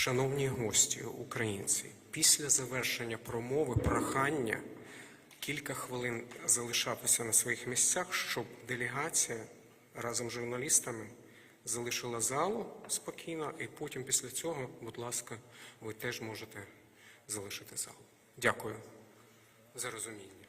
Шановні гості, українці, після завершення промови прохання кілька хвилин залишатися на своїх місцях, щоб делегація разом з журналістами залишила залу спокійно, і потім після цього, будь ласка, ви теж можете залишити залу. Дякую за розуміння.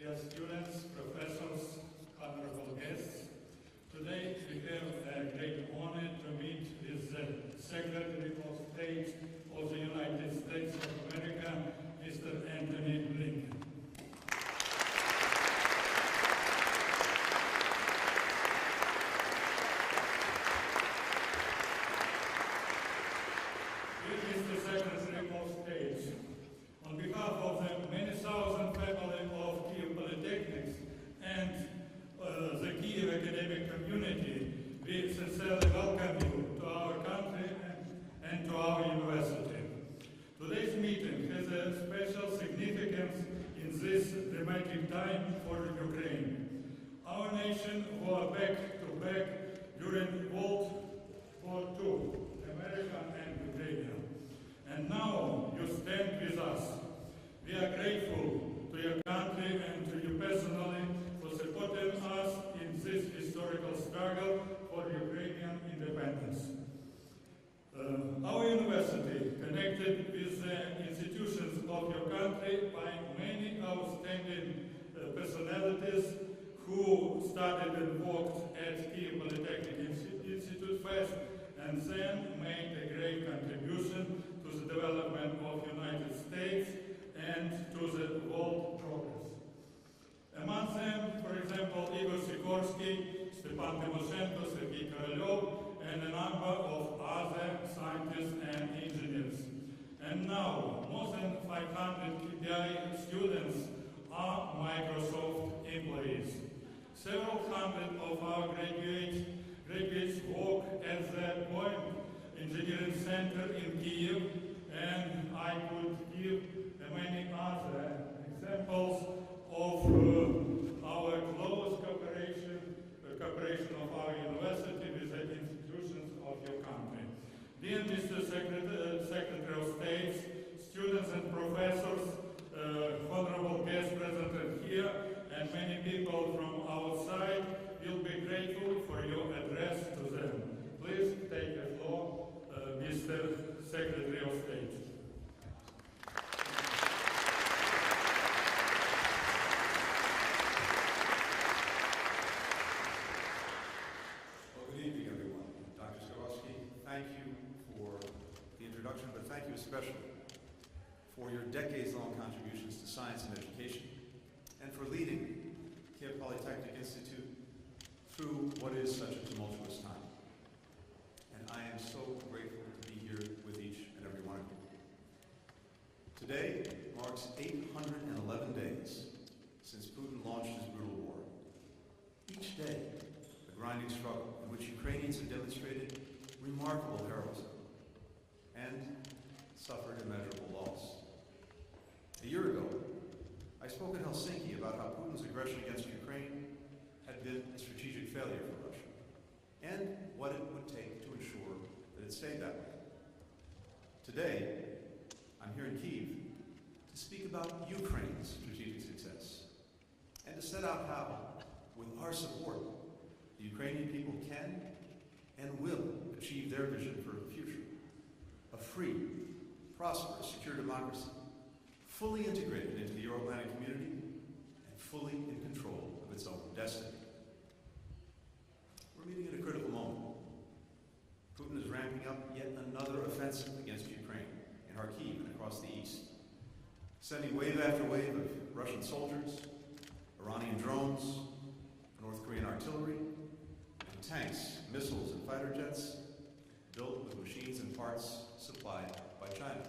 dear students, professors, honorable guests. Today we have a great honor to meet with the Secretary of State of the United States of America, Mr. Antony Blinken. Mr. Secretary of State, on behalf of the many thousand family of Kyiv Polytechnic and the Kyiv academic community, we sincerely welcome you to our country and to our university. Today's meeting has a special significance in this dramatic time for Ukraine. Our nation was back to back during World War II, America and Ukraine. And now you stand with us. We are grateful to your country and to you personally for supporting us in this historical struggle for Ukrainian independence. Our university, connected with the institutions of your country by many outstanding personalities who studied and worked at Kyiv Polytechnic Institute first and then made a great contribution to the development of the United States and to the world progress. Among them, for example, Igor Sikorsky, Stepan Timoshenko, Sergei Korolev, and a number of other scientists and engineers. And now, more than 500 KPI students are Microsoft employees. Several hundred of our graduates work at the Point Engineering Center in Kyiv, and I could give many other examples of our close cooperation of our university with the institutions of your country. Dear Mr. Secretary of State, students and professors, honorable guests present here, and many people from outside will be grateful for your address to them. Please take the floor, Mr. Secretary of State. Well, good evening, everyone. Dr. Sikorsky, thank you for the introduction, but thank you especially for your decades-long contributions to science and education, and for leading Kyiv Polytechnic Institute through what is such a tumultuous time. And I am so grateful to be here with each and every one of you. Today marks 811 days since Putin launched his brutal war. Each day, a grinding struggle in which Ukrainians have demonstrated remarkable heroism and suffered immeasurable loss. A year ago, I spoke in Helsinki about how Putin's aggression against Ukraine had been a strategic failure for Russia, and what it would take to ensure that it stayed that way. Today, I'm here in Kyiv to speak about Ukraine's strategic success, and to set out how, with our support, the Ukrainian people can and will achieve their vision for the future. A free, prosperous, secure democracy, fully integrated into the Euro-Atlantic community, and fully in control of its own destiny. We're meeting at a critical moment. Putin is ramping up yet another offensive against Ukraine in Kharkiv and across the east, sending wave after wave of Russian soldiers, Iranian drones, North Korean artillery, and tanks, missiles, and fighter jets built with machines and parts supplied by China.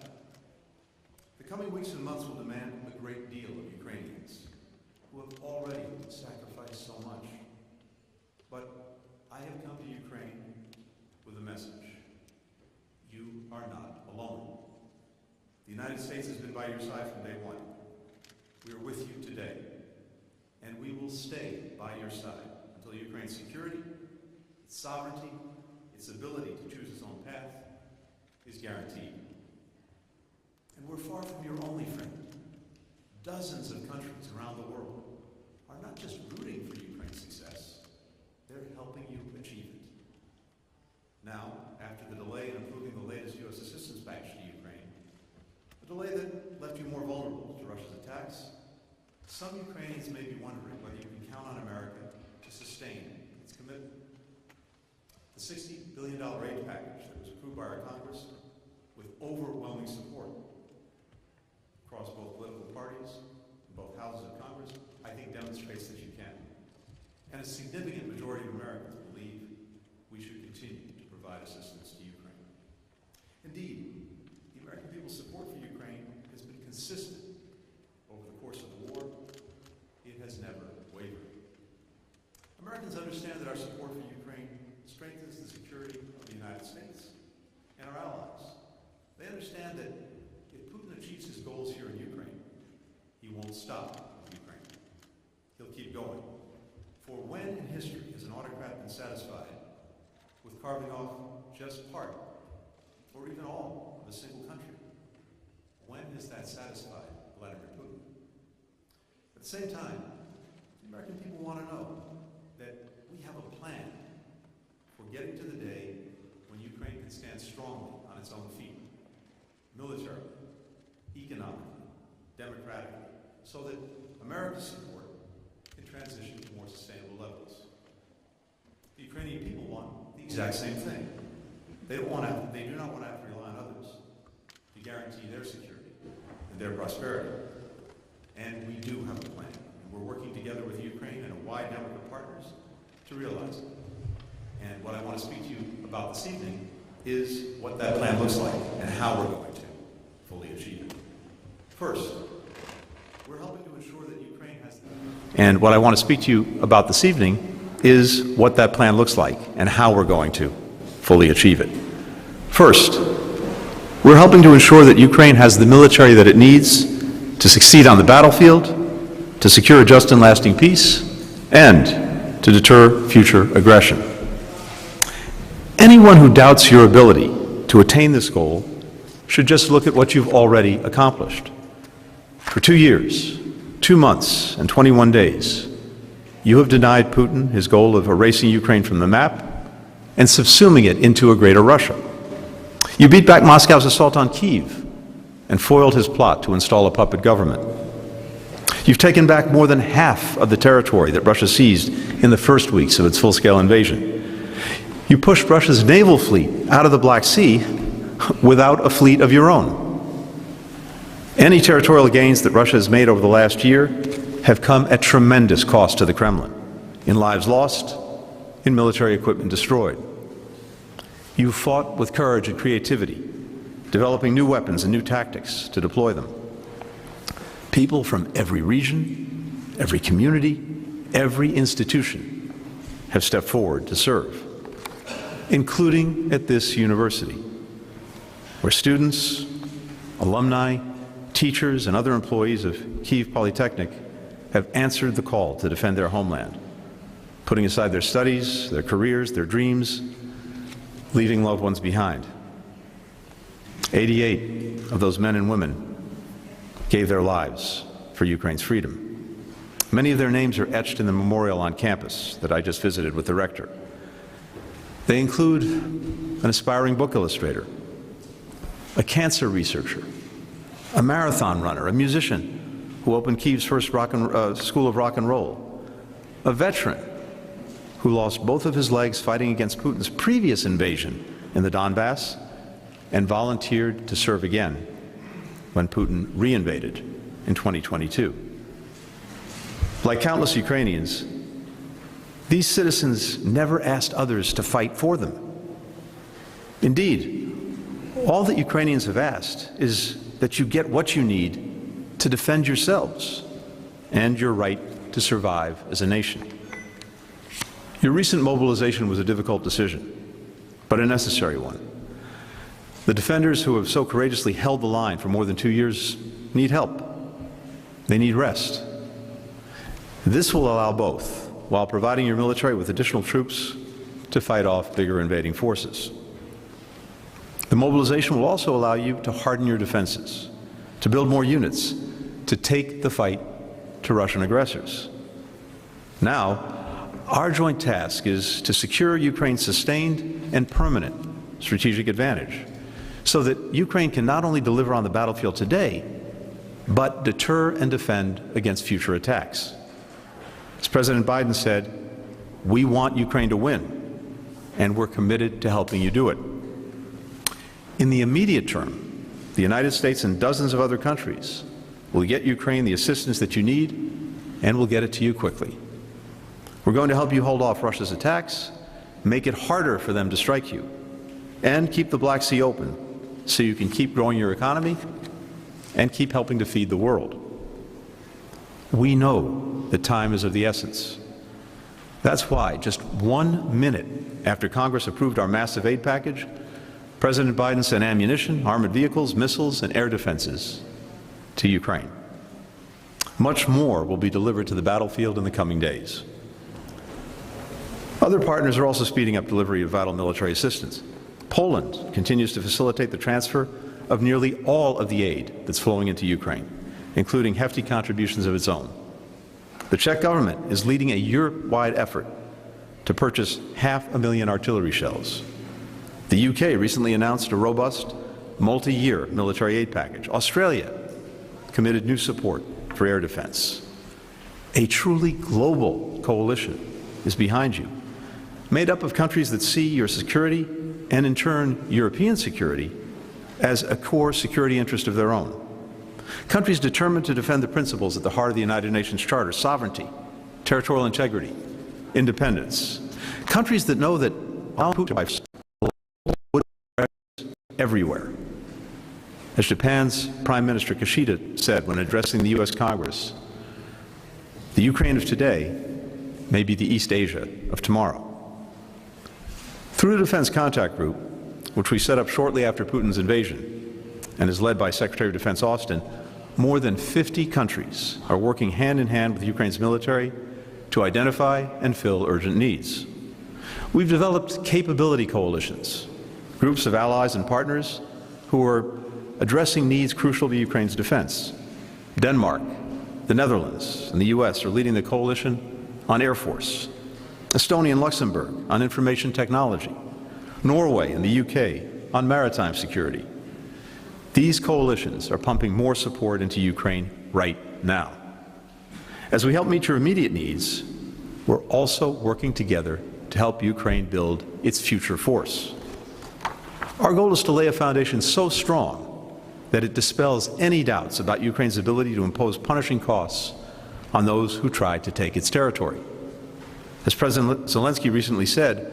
The coming weeks and months will demand a great deal of Ukrainians who have already sacrificed so much. But I have come to Ukraine with a message. You are not alone. The United States has been by your side from day one. We are with you today, and we will stay by your side until Ukraine's security, its sovereignty, its ability to choose its own path is guaranteed. And we're far from your only friend. Dozens of countries around the world are not just rooting for Ukraine's success, they're helping you achieve it. Now, after the delay in approving the latest U.S. assistance package to Ukraine, a delay that left you more vulnerable to Russia's attacks, Some Ukrainians may be wondering whether you can count on America to sustain its commitment. The $60 billion aid package that was approved by our Congress with overwhelming support across both political parties and both houses of Congress, I think demonstrates that you can. And a significant majority of Americans believe we should continue to provide assistance to Ukraine. Indeed, the American people's support for Ukraine has been consistent over the course of the war. It has never wavered. Americans understand that our support for Ukraine strengthens the security of the United States and our allies. They understand that if Putin achieves his goals here in Ukraine, he won't stop with Ukraine. He'll keep going. For when in history has an autocrat been satisfied with carving off just part or even all of a single country? When has that satisfied Vladimir Putin? At the same time, the American people want to know that we have a plan for getting to the day when Ukraine can stand strongly on its own feet, militarily, economically, democratically, so that America's support can transition to more sustainable levels. The Ukrainian people want the exact same thing. They do not want to have to rely on others to guarantee their security and their prosperity. And we do have a plan. And we're working together with Ukraine and a wide network of partners to realize it. And what I want to speak to you about this evening is what that plan looks like and how we're going to fully achieve it. First, we're helping to ensure that Ukraine has the... And what I want to speak to you about this evening is what that plan looks like and how we're going to fully achieve it. First, we're helping to ensure that Ukraine has the military that it needs to succeed on the battlefield, to secure a just and lasting peace, and to deter future aggression. Anyone who doubts your ability to attain this goal should just look at what you've already accomplished. For 2 years, 2 months, and 21 days, you have denied Putin his goal of erasing Ukraine from the map and subsuming it into a greater Russia. You beat back Moscow's assault on Kyiv and foiled his plot to install a puppet government. You've taken back more than half of the territory that Russia seized in the first weeks of its full-scale invasion. You pushed Russia's naval fleet out of the Black Sea without a fleet of your own. Any territorial gains that Russia has made over the last year have come at tremendous cost to the Kremlin, in lives lost, in military equipment destroyed. You fought with courage and creativity, developing new weapons and new tactics to deploy them. People from every region, every community, every institution have stepped forward to serve, including at this university, where students, alumni, teachers, and other employees of Kyiv Polytechnic have answered the call to defend their homeland, putting aside their studies, their careers, their dreams, leaving loved ones behind. 88 of those men and women gave their lives for Ukraine's freedom. Many of their names are etched in the memorial on campus that I just visited with the rector. They include an aspiring book illustrator, a cancer researcher, a marathon runner, a musician who opened Kyiv's first school of rock and roll, a veteran who lost both of his legs fighting against Putin's previous invasion in the Donbass and volunteered to serve again when Putin reinvaded in 2022. Like countless Ukrainians, these citizens never asked others to fight for them. Indeed, all that Ukrainians have asked is that you get what you need to defend yourselves and your right to survive as a nation. Your recent mobilization was a difficult decision, but a necessary one. The defenders who have so courageously held the line for more than 2 years need help. They need rest. This will allow both, while providing your military with additional troops to fight off bigger invading forces. The mobilization will also allow you to harden your defenses, to build more units, to take the fight to Russian aggressors. Now, our joint task is to secure Ukraine's sustained and permanent strategic advantage, so that Ukraine can not only deliver on the battlefield today, but deter and defend against future attacks. As President Biden said, we want Ukraine to win, and we're committed to helping you do it. In the immediate term, the United States and dozens of other countries will get Ukraine the assistance that you need, and we'll get it to you quickly. We're going to help you hold off Russia's attacks, make it harder for them to strike you, and keep the Black Sea open so you can keep growing your economy and keep helping to feed the world. We know that time is of the essence. That's why, just 1 minute after Congress approved our massive aid package, President Biden sent ammunition, armored vehicles, missiles, and air defenses to Ukraine. Much more will be delivered to the battlefield in the coming days. Other partners are also speeding up delivery of vital military assistance. Poland continues to facilitate the transfer of nearly all of the aid that's flowing into Ukraine, including hefty contributions of its own. The Czech government is leading a Europe-wide effort to purchase 500,000 artillery shells. The UK recently announced a robust, multi-year military aid package. Australia committed new support for air defense. A truly global coalition is behind you, made up of countries that see your security and, in turn, European security as a core security interest of their own. Countries determined to defend the principles at the heart of the United Nations Charter: sovereignty, territorial integrity, independence. Countries that know that Putin would everywhere. As Japan's Prime Minister Kishida said when addressing the U.S. Congress, the Ukraine of today may be the East Asia of tomorrow. Through the Defense Contact Group, which we set up shortly after Putin's invasion and is led by Secretary of Defense Austin, more than 50 countries are working hand in hand with Ukraine's military to identify and fill urgent needs. We've developed capability coalitions, groups of allies and partners who are addressing needs crucial to Ukraine's defense. Denmark, the Netherlands, and the U.S. are leading the coalition on Air Force. Estonia and Luxembourg on information technology. Norway and the UK on maritime security. These coalitions are pumping more support into Ukraine right now. As we help meet your immediate needs, we're also working together to help Ukraine build its future force. Our goal is to lay a foundation so strong that it dispels any doubts about Ukraine's ability to impose punishing costs on those who try to take its territory. As President Zelensky recently said,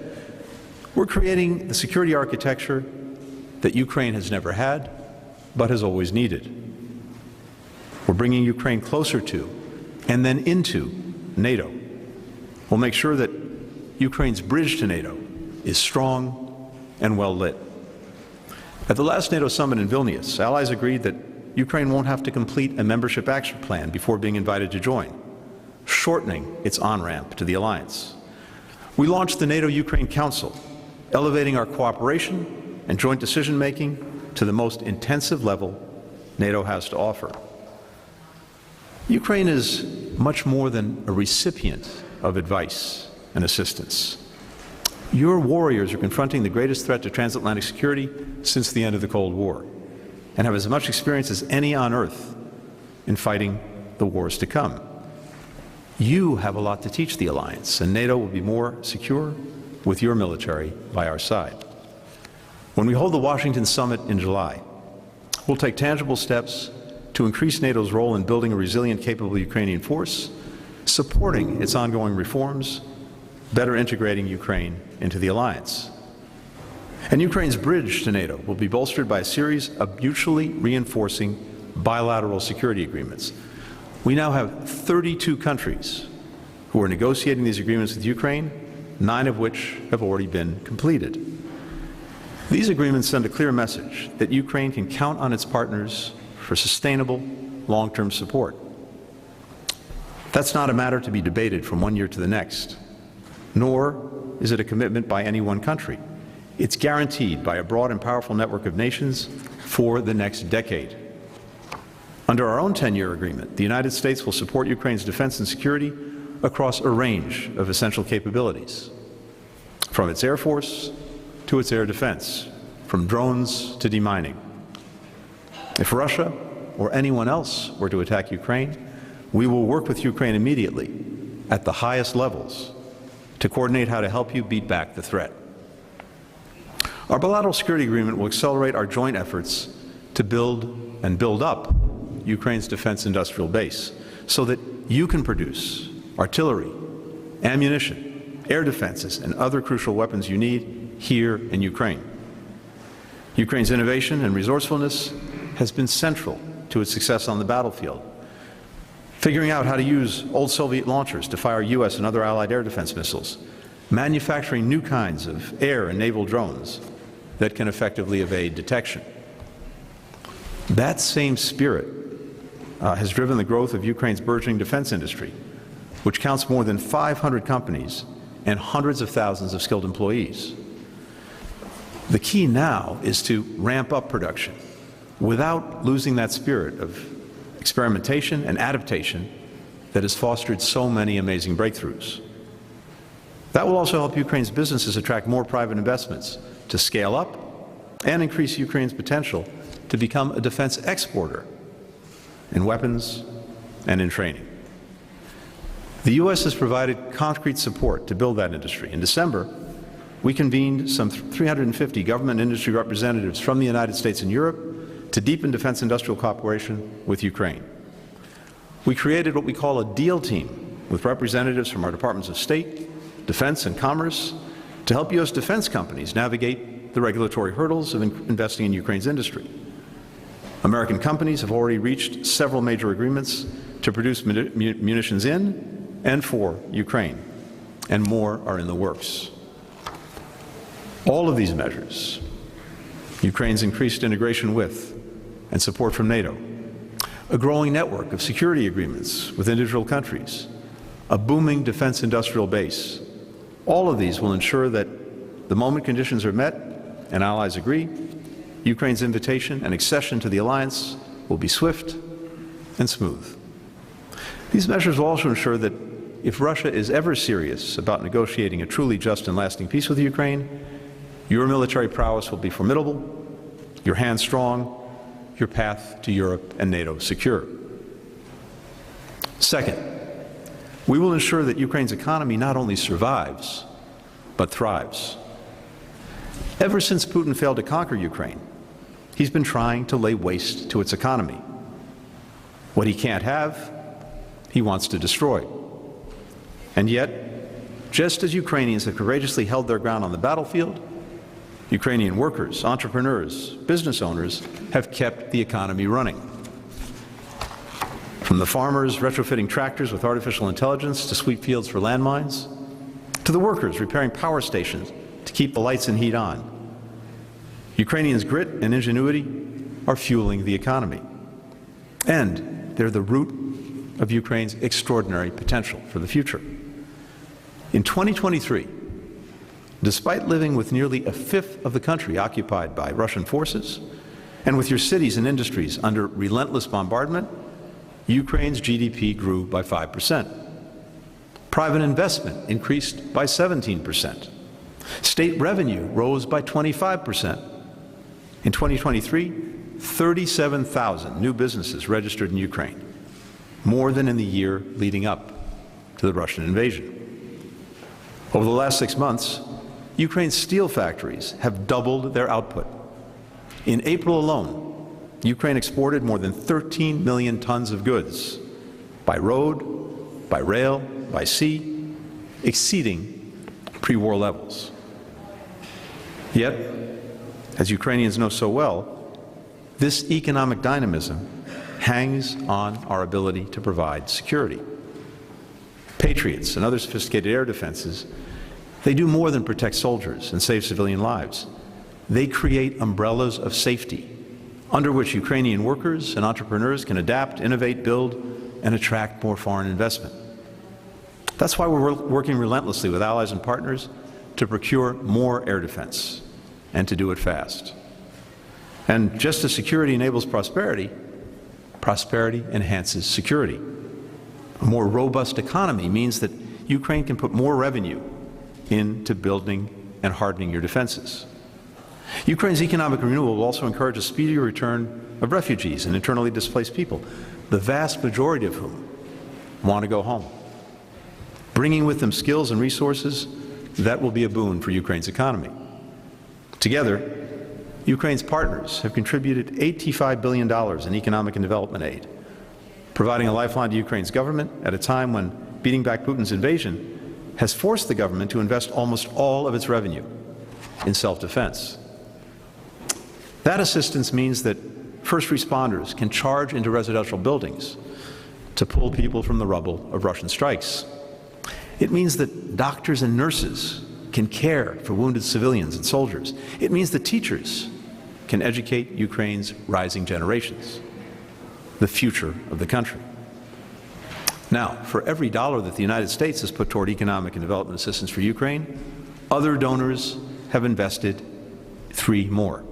we're creating a security architecture that Ukraine has never had, but has always needed. We're bringing Ukraine closer to, and then into, NATO. We'll make sure that Ukraine's bridge to NATO is strong and well lit. At the last NATO summit in Vilnius, allies agreed that Ukraine won't have to complete a membership action plan before being invited to join, shortening its on-ramp to the alliance. We launched the NATO-Ukraine Council, elevating our cooperation and joint decision-making to the most intensive level NATO has to offer. Ukraine is much more than a recipient of advice and assistance. Your warriors are confronting the greatest threat to transatlantic security since the end of the Cold War, and have as much experience as any on earth in fighting the wars to come. You have a lot to teach the alliance, and NATO will be more secure with your military by our side. When we hold the Washington summit in July, we'll take tangible steps to increase NATO's role in building a resilient, capable Ukrainian force, supporting its ongoing reforms, better integrating Ukraine into the alliance. And Ukraine's bridge to NATO will be bolstered by a series of mutually reinforcing bilateral security agreements. We now have 32 countries who are negotiating these agreements with Ukraine, 9 of which have already been completed. These agreements send a clear message that Ukraine can count on its partners for sustainable, long-term support. That's not a matter to be debated from one year to the next, nor is it a commitment by any one country. It's guaranteed by a broad and powerful network of nations for the next decade. Under our own 10-year agreement, the United States will support Ukraine's defense and security across a range of essential capabilities, from its air force to its air defense, from drones to demining. If Russia or anyone else were to attack Ukraine, we will work with Ukraine immediately at the highest levels to coordinate how to help you beat back the threat. Our bilateral security agreement will accelerate our joint efforts to build and build up Ukraine's defense industrial base so that you can produce artillery, ammunition, air defenses, and other crucial weapons you need here in Ukraine. Ukraine's innovation and resourcefulness has been central to its success on the battlefield. Figuring out how to use old Soviet launchers to fire U.S. and other allied air defense missiles, manufacturing new kinds of air and naval drones that can effectively evade detection. That same spirit has driven the growth of Ukraine's burgeoning defense industry, which counts more than 500 companies and hundreds of thousands of skilled employees. The key now is to ramp up production without losing that spirit of experimentation and adaptation that has fostered so many amazing breakthroughs. That will also help Ukraine's businesses attract more private investments to scale up and increase Ukraine's potential to become a defense exporter in weapons and in training. The U.S. has provided concrete support to build that industry. In December, we convened some 350 government industry representatives from the United States and Europe to deepen defense industrial cooperation with Ukraine. We created what we call a deal team with representatives from our departments of state, defense, and commerce to help U.S. defense companies navigate the regulatory hurdles of investing in Ukraine's industry. American companies have already reached several major agreements to produce munitions in and for Ukraine, and more are in the works. All of these measures, Ukraine's increased integration with and support from NATO, a growing network of security agreements with individual countries, a booming defense industrial base, all of these will ensure that the moment conditions are met and allies agree, Ukraine's invitation and accession to the alliance will be swift and smooth. These measures will also ensure that if Russia is ever serious about negotiating a truly just and lasting peace with Ukraine, your military prowess will be formidable, your hands strong, your path to Europe and NATO secure. Second, we will ensure that Ukraine's economy not only survives, but thrives. Ever since Putin failed to conquer Ukraine, he's been trying to lay waste to its economy. What he can't have, he wants to destroy. And yet, just as Ukrainians have courageously held their ground on the battlefield, Ukrainian workers, entrepreneurs, business owners have kept the economy running. From the farmers retrofitting tractors with artificial intelligence to sweep fields for landmines, to the workers repairing power stations to keep the lights and heat on, Ukrainians' grit and ingenuity are fueling the economy. And they're the root of Ukraine's extraordinary potential for the future. In 2023, despite living with nearly a fifth of the country occupied by Russian forces, and with your cities and industries under relentless bombardment, Ukraine's GDP grew by 5%. Private investment increased by 17%. State revenue rose by 25%. In 2023, 37,000 new businesses registered in Ukraine, more than in the year leading up to the Russian invasion. Over the last 6 months, Ukraine's steel factories have doubled their output. In April alone, Ukraine exported more than 13 million tons of goods by road, by rail, by sea, exceeding pre-war levels. Yet, as Ukrainians know so well, this economic dynamism hangs on our ability to provide security. Patriots and other sophisticated air defenses, they do more than protect soldiers and save civilian lives. They create umbrellas of safety under which Ukrainian workers and entrepreneurs can adapt, innovate, build, and attract more foreign investment. That's why we're working relentlessly with allies and partners to procure more air defense and to do it fast. And just as security enables prosperity, prosperity enhances security. A more robust economy means that Ukraine can put more revenue into building and hardening your defenses. Ukraine's economic renewal will also encourage a speedier return of refugees and internally displaced people, the vast majority of whom want to go home. Bringing with them skills and resources, that will be a boon for Ukraine's economy. Together, Ukraine's partners have contributed $85 billion in economic and development aid, providing a lifeline to Ukraine's government at a time when beating back Putin's invasion has forced the government to invest almost all of its revenue in self-defense. That assistance means that first responders can charge into residential buildings to pull people from the rubble of Russian strikes. It means that doctors and nurses can care for wounded civilians and soldiers. It means that teachers can educate Ukraine's rising generations, the future of the country. Now, for every dollar that the United States has put toward economic and development assistance for Ukraine, other donors have invested 3 more.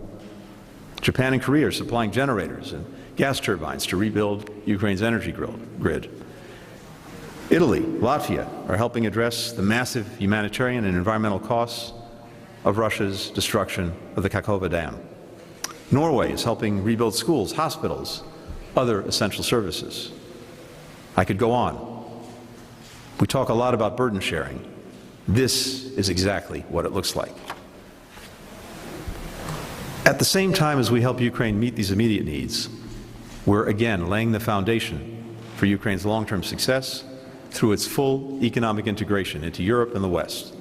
Japan and Korea are supplying generators and gas turbines to rebuild Ukraine's energy grid. Italy, Latvia are helping address the massive humanitarian and environmental costs of Russia's destruction of the Kakhovka Dam. Norway is helping rebuild schools, hospitals, other essential services. I could go on. We talk a lot about burden sharing. This is exactly what it looks like. At the same time as we help Ukraine meet these immediate needs, we're again laying the foundation for Ukraine's long-term success through its full economic integration into Europe and the West.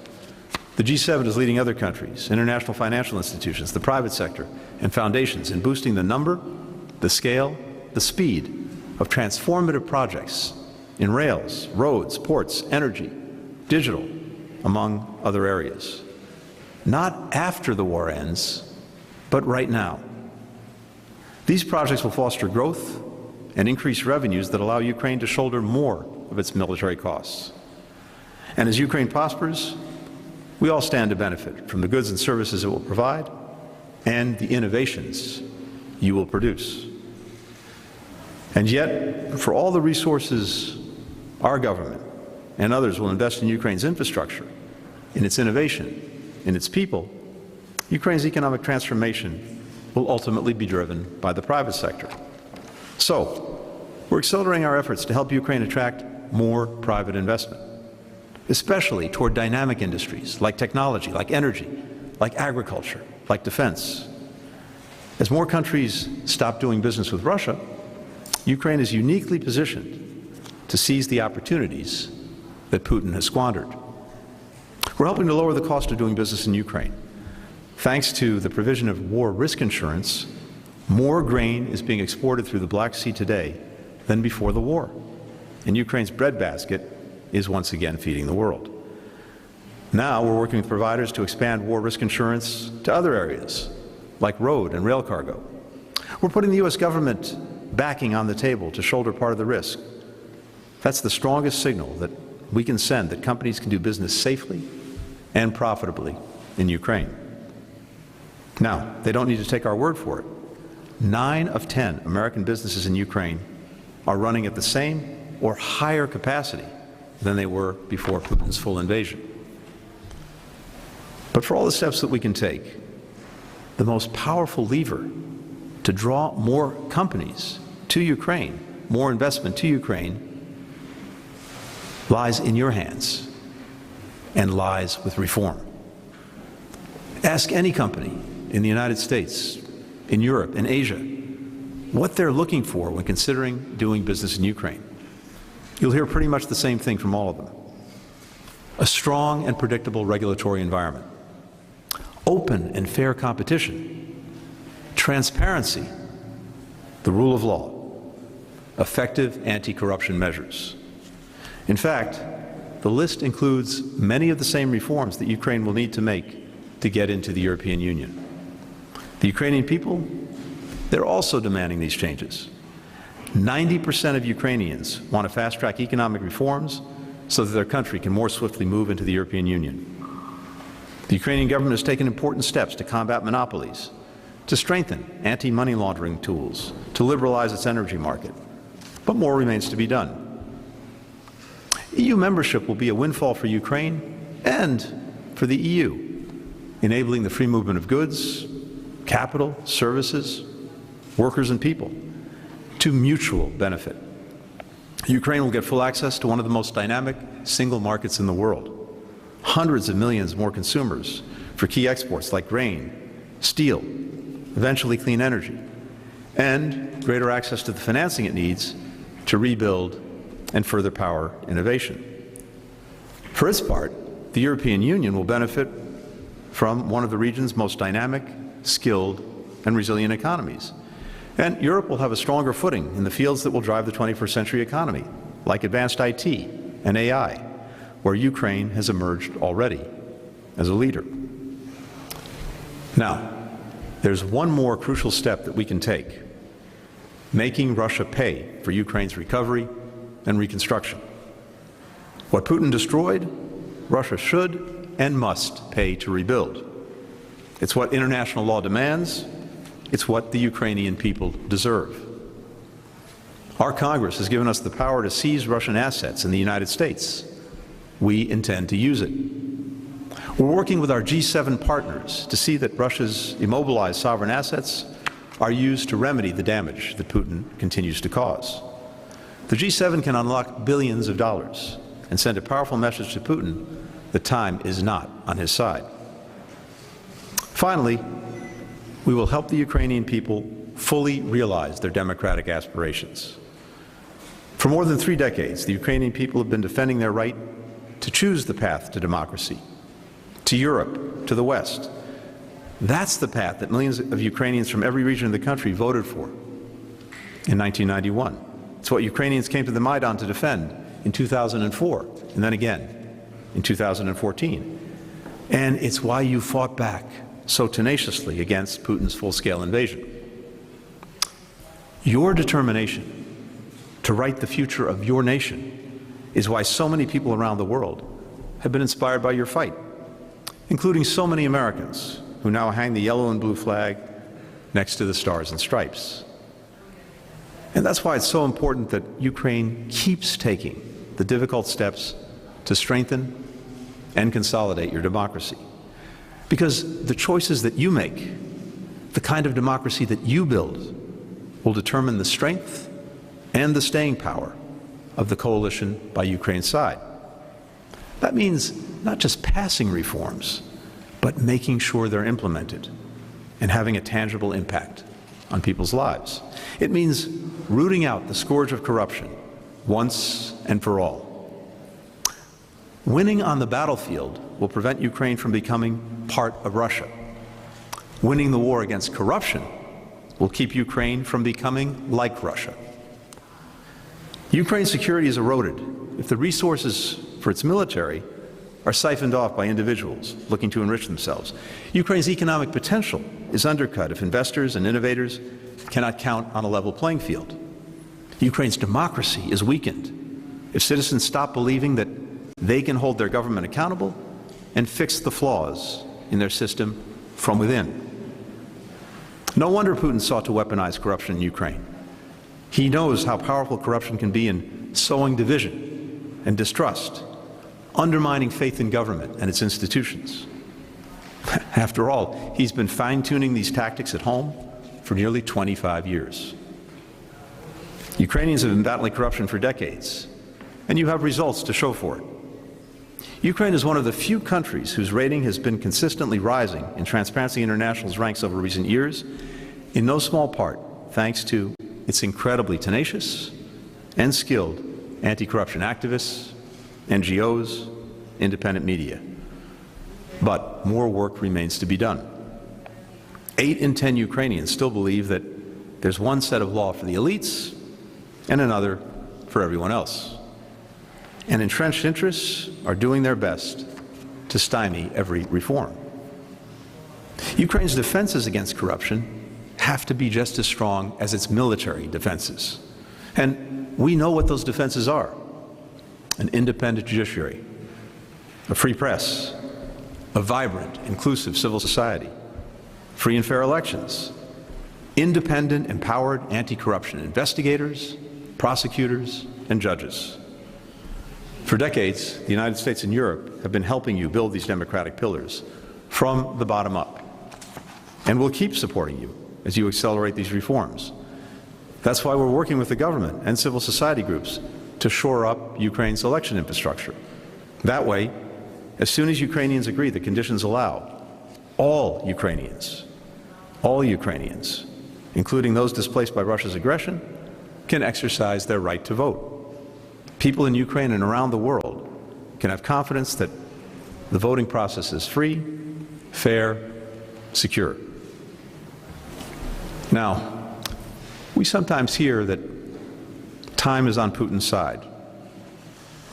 The G7 is leading other countries, international financial institutions, the private sector, and foundations in boosting the number, the scale, the speed of transformative projects in rails, roads, ports, energy, digital, among other areas. Not after the war ends, but right now. These projects will foster growth and increase revenues that allow Ukraine to shoulder more of its military costs. And as Ukraine prospers, we all stand to benefit from the goods and services it will provide and the innovations you will produce. And yet, for all the resources our government and others will invest in Ukraine's infrastructure, in its innovation, in its people, Ukraine's economic transformation will ultimately be driven by the private sector. So, we're accelerating our efforts to help Ukraine attract more private investment, especially toward dynamic industries like technology, like energy, like agriculture, like defense. As more countries stop doing business with Russia, Ukraine is uniquely positioned to seize the opportunities that Putin has squandered. We're helping to lower the cost of doing business in Ukraine. Thanks to the provision of war risk insurance, more grain is being exported through the Black Sea today than before the war. And Ukraine's breadbasket is once again feeding the world. Now we're working with providers to expand war risk insurance to other areas, like road and rail cargo. We're putting the U.S. government backing on the table to shoulder part of the risk. That's the strongest signal that we can send that companies can do business safely and profitably in Ukraine. Now, they don't need to take our word for it. 9 of 10 American businesses in Ukraine are running at the same or higher capacity than they were before Putin's full invasion. But for all the steps that we can take, the most powerful lever to draw more companies to Ukraine, more investment to Ukraine, lies in your hands and lies with reform. Ask any company in the United States, in Europe, in Asia, what they're looking for when considering doing business in Ukraine. You'll hear pretty much the same thing from all of them. A strong and predictable regulatory environment, open and fair competition, transparency, the rule of law, effective anti-corruption measures. In fact, the list includes many of the same reforms that Ukraine will need to make to get into the European Union. The Ukrainian people, they're also demanding these changes. 90% of Ukrainians want to fast-track economic reforms so that their country can more swiftly move into the European Union. The Ukrainian government has taken important steps to combat monopolies, to strengthen anti-money laundering tools, to liberalize its energy market. But more remains to be done. EU membership will be a windfall for Ukraine and for the EU, enabling the free movement of goods, capital, services, workers, and people, to mutual benefit. Ukraine will get full access to one of the most dynamic single markets in the world. Hundreds of millions more consumers for key exports like grain, steel, eventually clean energy, and greater access to the financing it needs to rebuild and further power innovation. For its part, the European Union will benefit from one of the region's most dynamic, skilled, and resilient economies. And Europe will have a stronger footing in the fields that will drive the 21st century economy, like advanced IT and AI, where Ukraine has emerged already as a leader. Now, there's one more crucial step that we can take: making Russia pay for Ukraine's recovery and reconstruction. What Putin destroyed, Russia should and must pay to rebuild. It's what international law demands. It's what the Ukrainian people deserve. Our Congress has given us the power to seize Russian assets in the United States. We intend to use it. We're working with our G7 partners to see that Russia's immobilized sovereign assets are used to remedy the damage that Putin continues to cause. The G7 can unlock billions of dollars and send a powerful message to Putin that time is not on his side. Finally, we will help the Ukrainian people fully realize their democratic aspirations. For more than 3 decades, the Ukrainian people have been defending their right to choose the path to democracy, to Europe, to the West. That's the path that millions of Ukrainians from every region of the country voted for in 1991. It's what Ukrainians came to the Maidan to defend in 2004, and then again in 2014. And it's why you fought back so tenaciously against Putin's full-scale invasion. Your determination to write the future of your nation is why so many people around the world have been inspired by your fight, including so many Americans who now hang the yellow and blue flag next to the stars and stripes. And that's why it's so important that Ukraine keeps taking the difficult steps to strengthen and consolidate your democracy. Because the choices that you make, the kind of democracy that you build, will determine the strength and the staying power of the coalition by Ukraine's side. That means not just passing reforms, but making sure they're implemented and having a tangible impact on people's lives. It means rooting out the scourge of corruption once and for all. Winning on the battlefield will prevent Ukraine from becoming part of Russia. Winning the war against corruption will keep Ukraine from becoming like Russia. Ukraine's security is eroded if the resources for its military are siphoned off by individuals looking to enrich themselves. Ukraine's economic potential is undercut if investors and innovators cannot count on a level playing field. Ukraine's democracy is weakened if citizens stop believing that they can hold their government accountable and fix the flaws in their system from within. No wonder Putin sought to weaponize corruption in Ukraine. He knows how powerful corruption can be in sowing division and distrust, undermining faith in government and its institutions. After all, he's been fine-tuning these tactics at home for nearly 25 years. Ukrainians have been battling corruption for decades, and you have results to show for it. Ukraine is one of the few countries whose rating has been consistently rising in Transparency International's ranks over recent years, in no small part thanks to its incredibly tenacious and skilled anti-corruption activists, NGOs, independent media. But more work remains to be done. 8 in 10 Ukrainians still believe that there's one set of law for the elites and another for everyone else. And entrenched interests are doing their best to stymie every reform. Ukraine's defenses against corruption have to be just as strong as its military defenses. And we know what those defenses are: an independent judiciary, a free press, a vibrant, inclusive civil society, free and fair elections, independent, empowered anti-corruption investigators, prosecutors, and judges. For decades, the United States and Europe have been helping you build these democratic pillars from the bottom up. and will keep supporting you as you accelerate these reforms. That's why we're working with the government and civil society groups to shore up Ukraine's election infrastructure. That way, as soon as Ukrainians agree the conditions allow, all Ukrainians, including those displaced by Russia's aggression, can exercise their right to vote. People in Ukraine and around the world can have confidence that the voting process is free, fair, secure. Now, we sometimes hear that time is on Putin's side,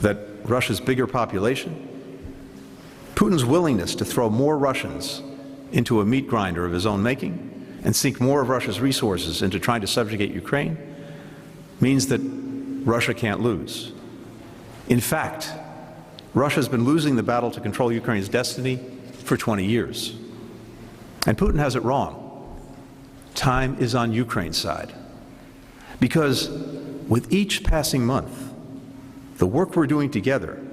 that Russia's bigger population, Putin's willingness to throw more Russians into a meat grinder of his own making and sink more of Russia's resources into trying to subjugate Ukraine means that Russia can't lose. In fact, Russia's been losing the battle to control Ukraine's destiny for 20 years. And Putin has it wrong. Time is on Ukraine's side. Because with each passing month, the work we're doing together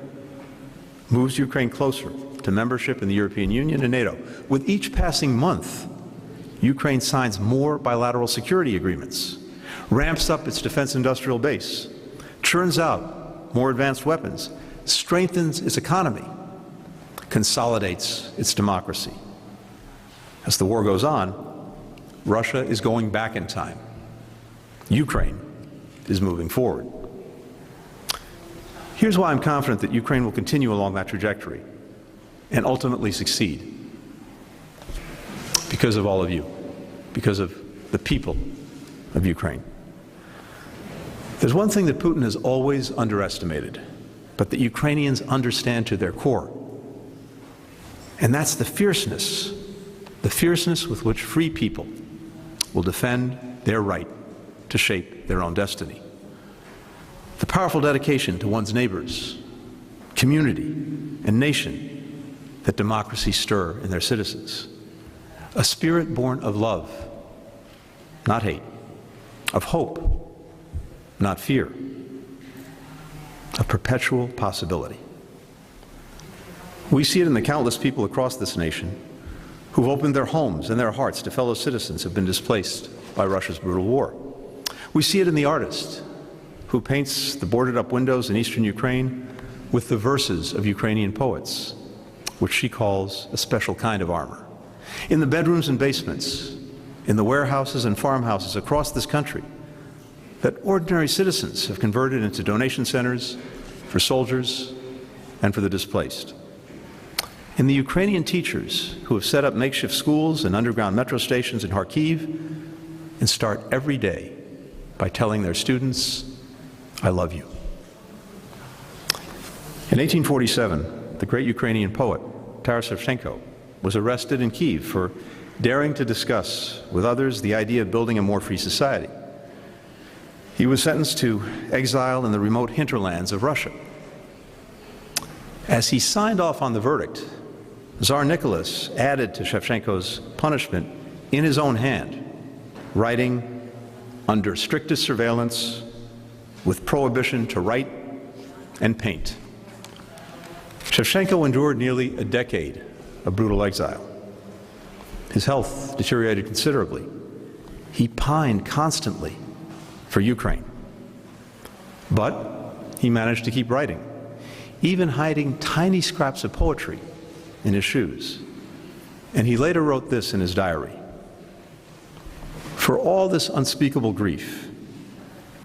moves Ukraine closer to membership in the European Union and NATO. With each passing month, Ukraine signs more bilateral security agreements, ramps up its defense industrial base, churns out more advanced weapons, strengthens its economy, consolidates its democracy. As the war goes on, Russia is going back in time. Ukraine is moving forward. Here's why I'm confident that Ukraine will continue along that trajectory and ultimately succeed. Because of all of you, because of the people of Ukraine. There's one thing that Putin has always underestimated, but that Ukrainians understand to their core. And that's the fierceness with which free people will defend their right to shape their own destiny. The powerful dedication to one's neighbors, community, and nation that democracies stir in their citizens. A spirit born of love, not hate, of hope, not fear, of perpetual possibility. We see it in the countless people across this nation who've opened their homes and their hearts to fellow citizens who've been displaced by Russia's brutal war. We see it in the artist who paints the boarded-up windows in eastern Ukraine with the verses of Ukrainian poets, which she calls a special kind of armor. In the bedrooms and basements, in the warehouses and farmhouses across this country, that ordinary citizens have converted into donation centers for soldiers and for the displaced. In the Ukrainian teachers who have set up makeshift schools and underground metro stations in Kharkiv and start every day by telling their students, I love you. In 1847, the great Ukrainian poet Taras Shevchenko was arrested in Kyiv for daring to discuss with others the idea of building a more free society. He was sentenced to exile in the remote hinterlands of Russia. As he signed off on the verdict, Tsar Nicholas added to Shevchenko's punishment in his own hand, writing, under strictest surveillance, with prohibition to write and paint. Shevchenko endured nearly a decade of brutal exile. His health deteriorated considerably. He pined constantly for Ukraine. But he managed to keep writing, even hiding tiny scraps of poetry in his shoes. And he later wrote this in his diary. For all this unspeakable grief,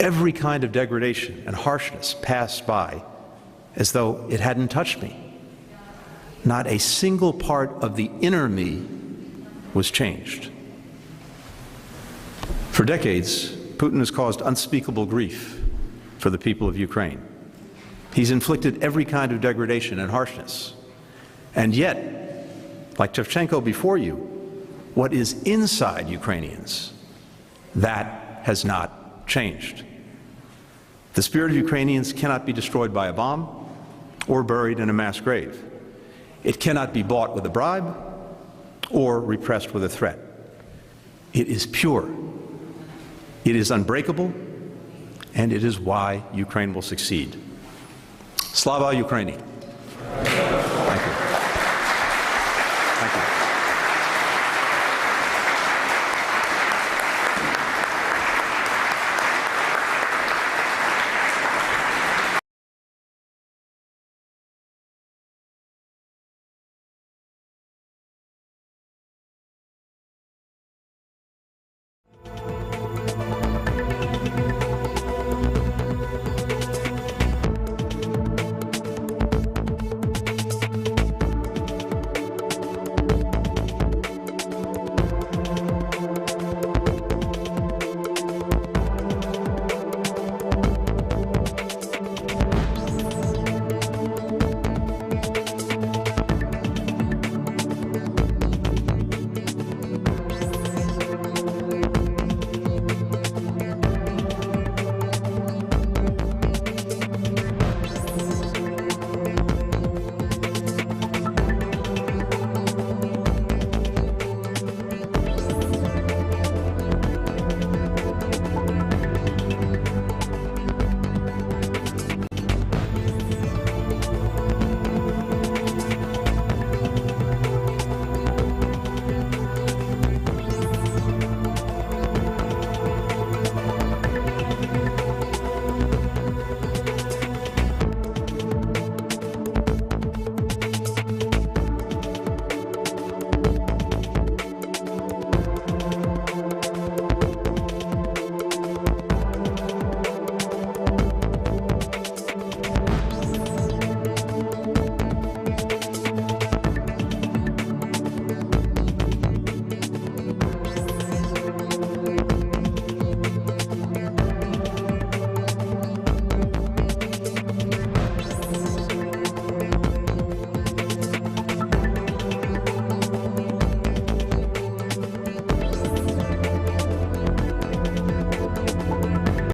every kind of degradation and harshness passed by as though it hadn't touched me. Not a single part of the inner me was changed. For decades, Putin has caused unspeakable grief for the people of Ukraine. He's inflicted every kind of degradation and harshness. And yet, like Shevchenko before you, what is inside Ukrainians, that has not changed. The spirit of Ukrainians cannot be destroyed by a bomb or buried in a mass grave. It cannot be bought with a bribe or repressed with a threat. It is pure. It is unbreakable, and it is why Ukraine will succeed. Slava Ukraini. Thank you. Thank you.